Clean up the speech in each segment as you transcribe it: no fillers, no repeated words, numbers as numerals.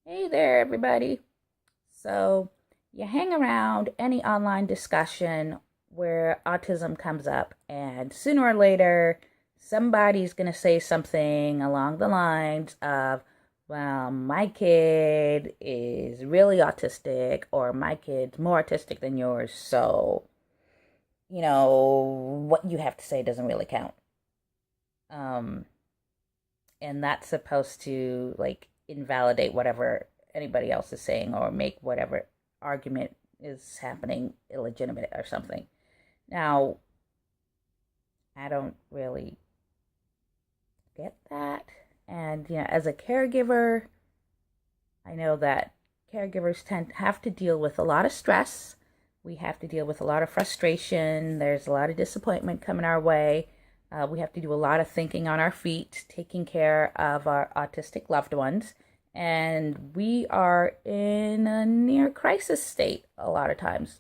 Hey there, everybody. So, you hang around any online discussion where autism comes up, and sooner or later, somebody's going to say something along the lines of, well, my kid is really autistic, or my kid's more autistic than yours, so, what you have to say doesn't really count. Um, and that's supposed to invalidate whatever anybody else is saying or make whatever argument is happening illegitimate or something. Now, I don't really get that. And as a caregiver, I know that caregivers tend to have to deal with a lot of stress. We have to deal with a lot of frustration. There's a lot of disappointment coming our way. We have to do a lot of thinking on our feet, taking care of our autistic loved ones. And we are in a near crisis state a lot of times.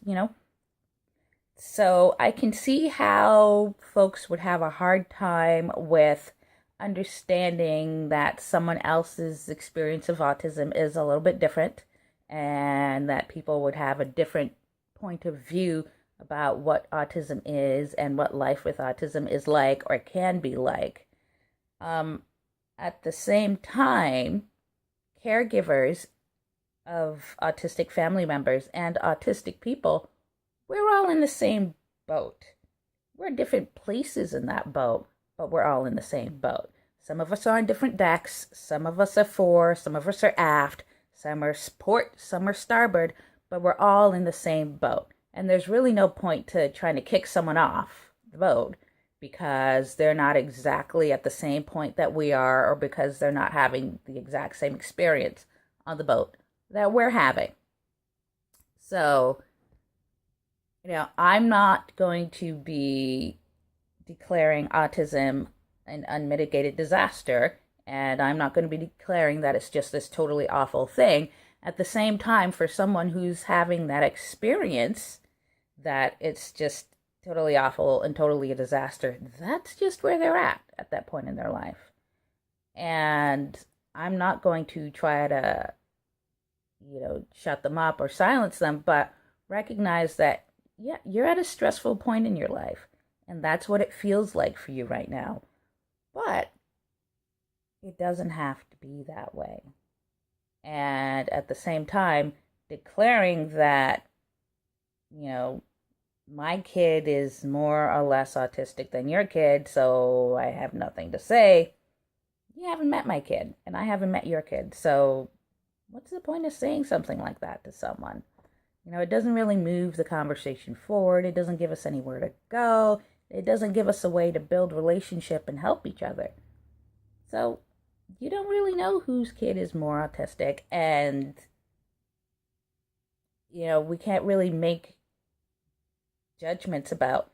So I can see how folks would have a hard time with understanding that someone else's experience of autism is a little bit different and that people would have a different point of view about what autism is and what life with autism is like or can be like. Um, at the same time, caregivers of autistic family members and autistic people, we're all in the same boat. We're in different places in that boat, but we're all in the same boat. Some of us are on different decks, some of us are fore, some of us are aft, some are port, some are starboard, but we're all in the same boat. And there's really no point to trying to kick someone off the boat because they're not exactly at the same point that we are, or because they're not having the exact same experience on the boat that we're having. So, I'm not going to be declaring autism an unmitigated disaster, and I'm not going to be declaring that it's just this totally awful thing. At the same time, for someone who's having that experience, that it's just totally awful and totally a disaster, that's just where they're at that point in their life. And I'm not going to try to, shut them up or silence them, but recognize that, yeah, you're at a stressful point in your life, and that's what it feels like for you right now. But it doesn't have to be that way. And at the same time, declaring that, my kid is more or less autistic than your kid, so I have nothing to say. You haven't met my kid, and I haven't met your kid, so what's the point of saying something like that to someone? It doesn't really move the conversation forward. It doesn't give us anywhere to go. It doesn't give us a way to build relationship and help each other. So you don't really know whose kid is more autistic, and we can't really make judgments about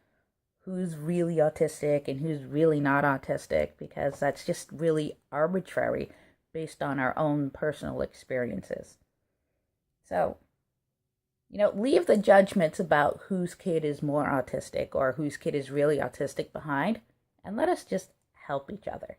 who's really autistic and who's really not autistic, because that's just really arbitrary based on our own personal experiences. So, leave the judgments about whose kid is more autistic or whose kid is really autistic behind, and let us just help each other.